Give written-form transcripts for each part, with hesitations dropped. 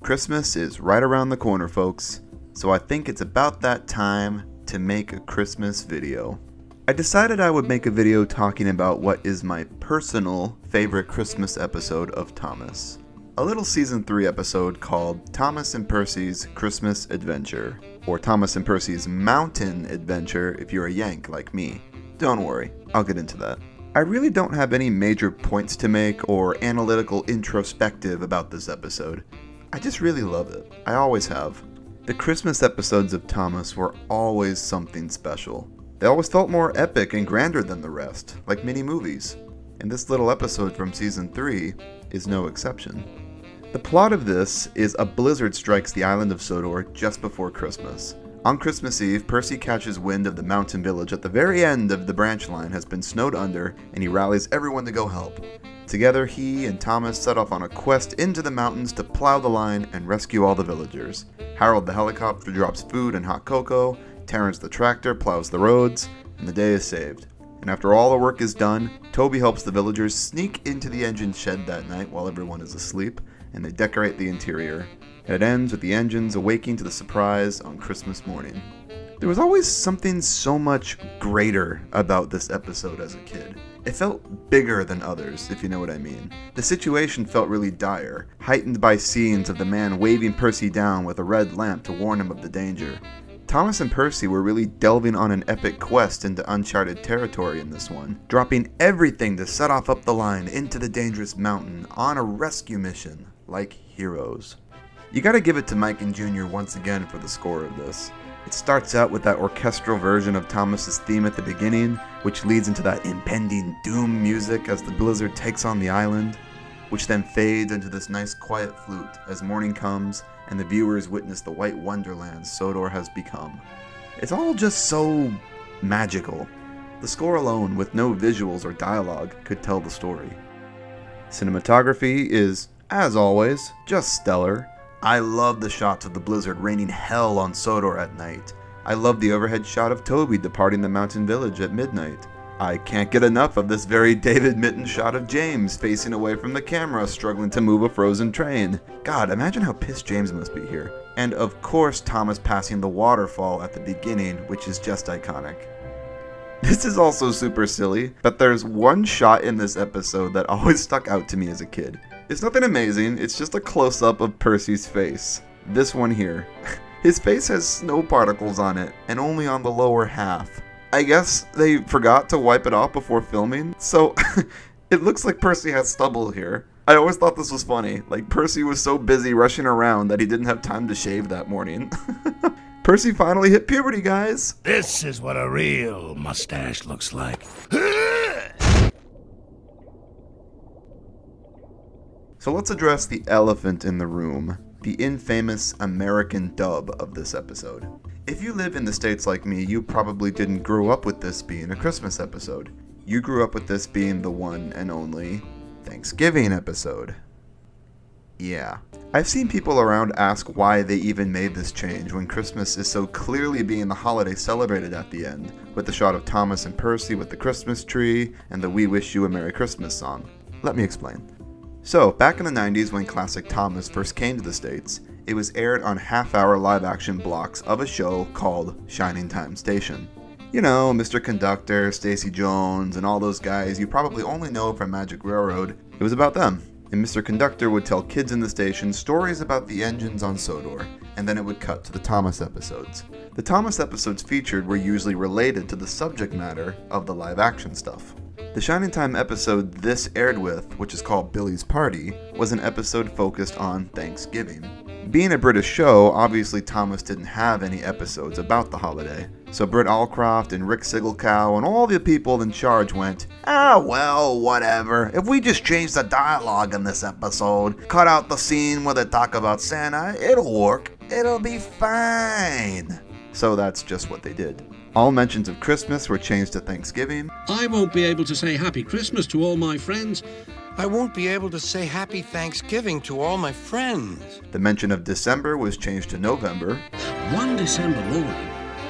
Christmas is right around the corner, folks, so I think it's about that time to make a Christmas video. I decided I would make a video talking about what is my personal favorite Christmas episode of Thomas. A little season 3 episode called Thomas and Percy's Christmas Adventure, or Thomas and Percy's Mountain Adventure if you're a Yank like me. Don't worry, I'll get into that. I really don't have any major points to make or analytical introspective about this episode. I just really love it. I always have. The Christmas episodes of Thomas were always something special. They always felt more epic and grander than the rest, like mini movies. And this little episode from season 3 is no exception. The plot of this is a blizzard strikes the island of Sodor just before Christmas. On Christmas Eve, Percy catches wind of the mountain village at the very end of the branch line has been snowed under, and he rallies everyone to go help. Together, he and Thomas set off on a quest into the mountains to plow the line and rescue all the villagers. Harold the helicopter drops food and hot cocoa, Terrence the tractor plows the roads, and the day is saved. And after all the work is done, Toby helps the villagers sneak into the engine shed that night while everyone is asleep, and they decorate the interior. And it ends with the engines awaking to the surprise on Christmas morning. There was always something so much greater about this episode as a kid. It felt bigger than others, if you know what I mean. The situation felt really dire, heightened by scenes of the man waving Percy down with a red lamp to warn him of the danger. Thomas and Percy were really delving on an epic quest into uncharted territory in this one, dropping everything to set off up the line into the dangerous mountain on a rescue mission, like heroes. You gotta give it to Mike and Jr. once again for the score of this. It starts out with that orchestral version of Thomas's theme at the beginning, which leads into that impending doom music as the blizzard takes on the island, which then fades into this nice quiet flute as morning comes and the viewers witness the white wonderland Sodor has become. It's all just so magical. The score alone, with no visuals or dialogue, could tell the story. Cinematography is, as always, just stellar. I love the shots of the blizzard raining hell on Sodor at night. I love the overhead shot of Toby departing the mountain village at midnight. I can't get enough of this very David Mitten shot of James facing away from the camera, struggling to move a frozen train. God, imagine how pissed James must be here. And of course Thomas passing the waterfall at the beginning, which is just iconic. This is also super silly, but there's one shot in this episode that always stuck out to me as a kid. It's nothing amazing, it's just a close-up of Percy's face. This one here. His face has snow particles on it, and only on the lower half. I guess they forgot to wipe it off before filming, so it looks like Percy has stubble here. I always thought this was funny, like Percy was so busy rushing around that he didn't have time to shave that morning. Percy finally hit puberty, guys! This is what a real mustache looks like. So let's address the elephant in the room, the infamous American dub of this episode. If you live in the States like me, you probably didn't grow up with this being a Christmas episode. You grew up with this being the one and only Thanksgiving episode. Yeah. I've seen people around ask why they even made this change when Christmas is so clearly being the holiday celebrated at the end, with the shot of Thomas and Percy with the Christmas tree and the We Wish You a Merry Christmas song. Let me explain. So, back in the 90s when classic Thomas first came to the States, it was aired on half-hour live-action blocks of a show called Shining Time Station. You know, Mr. Conductor, Stacy Jones, and all those guys you probably only know from Magic Railroad. It was about them. And Mr. Conductor would tell kids in the station stories about the engines on Sodor, and then it would cut to the Thomas episodes. The Thomas episodes featured were usually related to the subject matter of the live-action stuff. The Shining Time episode this aired with, which is called Billy's Party, was an episode focused on Thanksgiving. Being a British show, obviously Thomas didn't have any episodes about the holiday, so Britt Allcroft and Rick Sigelkow and all the people in charge went, well, whatever, if we just change the dialogue in this episode, cut out the scene where they talk about Santa, it'll work, it'll be fine. So that's just what they did. All mentions of Christmas were changed to Thanksgiving. I won't be able to say Happy Christmas to all my friends. I won't be able to say Happy Thanksgiving to all my friends. The mention of December was changed to November. One December morning,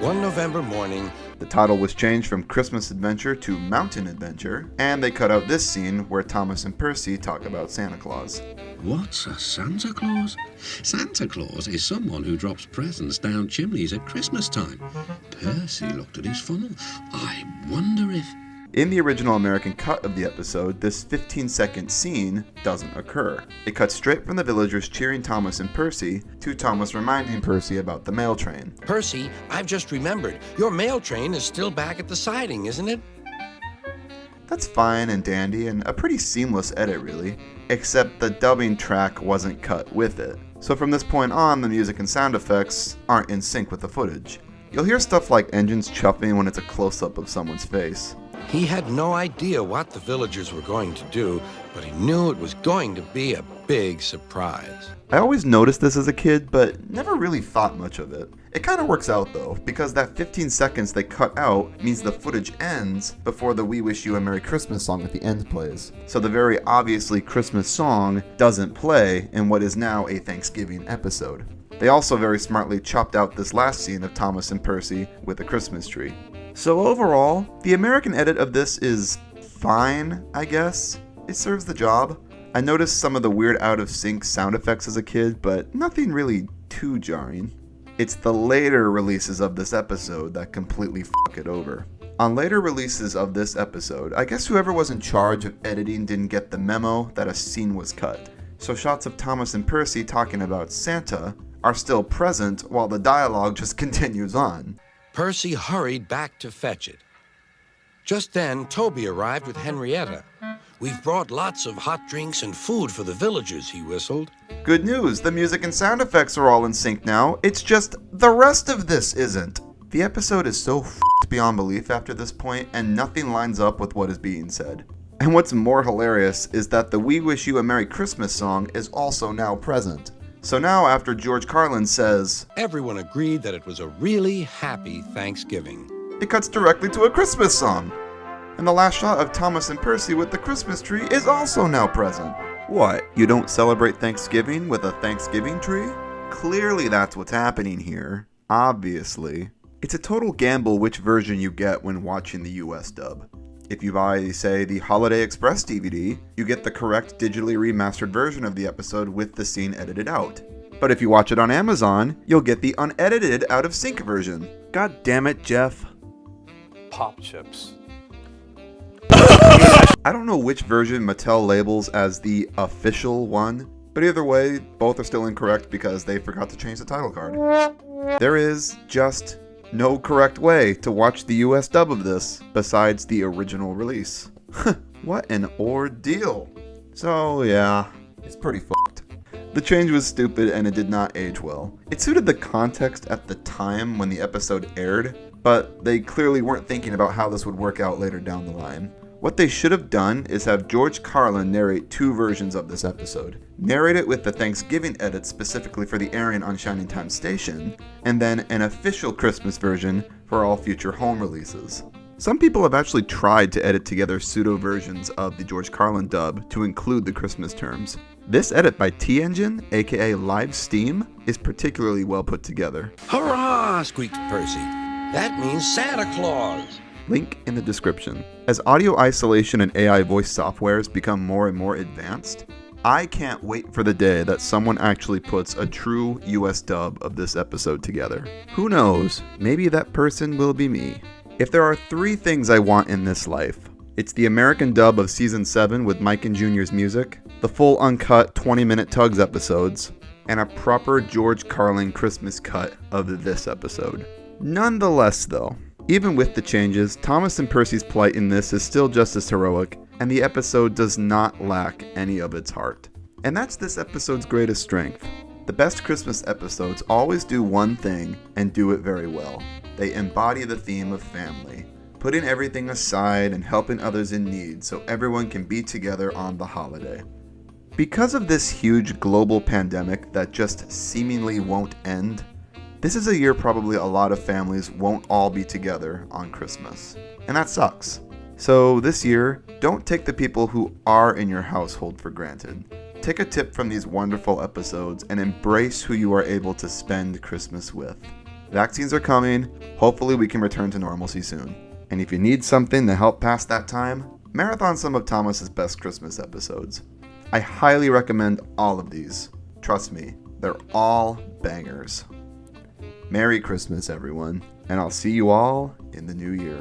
One November morning, The title was changed from Christmas Adventure to Mountain Adventure, and they cut out this scene where Thomas and Percy talk about Santa Claus. What's a Santa Claus? Santa Claus is someone who drops presents down chimneys at Christmas time. Percy looked at his funnel. I wonder if... In the original American cut of the episode, this 15-second scene doesn't occur. It cuts straight from the villagers cheering Thomas and Percy to Thomas reminding Percy about the mail train. Percy, I've just remembered. Your mail train is still back at the siding, isn't it? That's fine and dandy and a pretty seamless edit really, except the dubbing track wasn't cut with it. So from this point on, the music and sound effects aren't in sync with the footage. You'll hear stuff like engines chuffing when it's a close-up of someone's face. He had no idea what the villagers were going to do, but he knew it was going to be a big surprise. I always noticed this as a kid, but never really thought much of it. It kind of works out though, because that 15 seconds they cut out means the footage ends before the We Wish You a Merry Christmas song at the end plays. So the very obviously Christmas song doesn't play in what is now a Thanksgiving episode. They also very smartly chopped out this last scene of Thomas and Percy with a Christmas tree. So overall, the American edit of this is fine, I guess. It serves the job. I noticed some of the weird out-of-sync sound effects as a kid, but nothing really too jarring. It's the later releases of this episode that completely fuck it over. On later releases of this episode, I guess whoever was in charge of editing didn't get the memo that a scene was cut. So shots of Thomas and Percy talking about Santa are still present while the dialogue just continues on. Percy hurried back to fetch it. Just then, Toby arrived with Henrietta. We've brought lots of hot drinks and food for the villagers, he whistled. Good news, the music and sound effects are all in sync now. It's just the rest of this isn't. The episode is so f***ed beyond belief after this point, and nothing lines up with what is being said. And what's more hilarious is that the We Wish You a Merry Christmas song is also now present. So now after George Carlin says, Everyone agreed that it was a really happy Thanksgiving. it cuts directly to a Christmas song. And the last shot of Thomas and Percy with the Christmas tree is also now present. What, you don't celebrate Thanksgiving with a Thanksgiving tree? Clearly that's what's happening here. Obviously. It's a total gamble which version you get when watching the US dub. If you buy, say, the Holiday Express DVD, you get the correct digitally remastered version of the episode with the scene edited out. But if you watch it on Amazon, you'll get the unedited out-of-sync version. God damn it, Jeff. Pop chips. I don't know which version Mattel labels as the official one, but either way, both are still incorrect because they forgot to change the title card. There is just no correct way to watch the US dub of this besides the original release. What an ordeal. So yeah, it's pretty fucked. The change was stupid and it did not age well. It suited the context at the time when the episode aired, but they clearly weren't thinking about how this would work out later down the line. What they should have done is have George Carlin narrate two versions of this episode. Narrate it with the Thanksgiving edit specifically for the airing on Shining Time Station, and then an official Christmas version for all future home releases. Some people have actually tried to edit together pseudo versions of the George Carlin dub to include the Christmas terms. This edit by T-Engine, aka Live Steam, is particularly well put together. Hurrah, squeaked Percy. That means Santa Claus. Link in the description. As audio isolation and AI voice softwares become more and more advanced, I can't wait for the day that someone actually puts a true US dub of this episode together. Who knows, maybe that person will be me. If there are three things I want in this life, it's the American dub of Season 7 with Mike and Jr.'s music, the full uncut 20-minute Tugs episodes, and a proper George Carlin Christmas cut of this episode. Nonetheless though, even with the changes, Thomas and Percy's plight in this is still just as heroic, and the episode does not lack any of its heart. And that's this episode's greatest strength. The best Christmas episodes always do one thing and do it very well. They embody the theme of family, putting everything aside and helping others in need so everyone can be together on the holiday. Because of this huge global pandemic that just seemingly won't end, this is a year probably a lot of families won't all be together on Christmas. And that sucks. So this year, don't take the people who are in your household for granted. Take a tip from these wonderful episodes and embrace who you are able to spend Christmas with. Vaccines are coming. Hopefully we can return to normalcy soon. And if you need something to help pass that time, marathon some of Thomas's best Christmas episodes. I highly recommend all of these. Trust me, they're all bangers. Merry Christmas, everyone, and I'll see you all in the new year.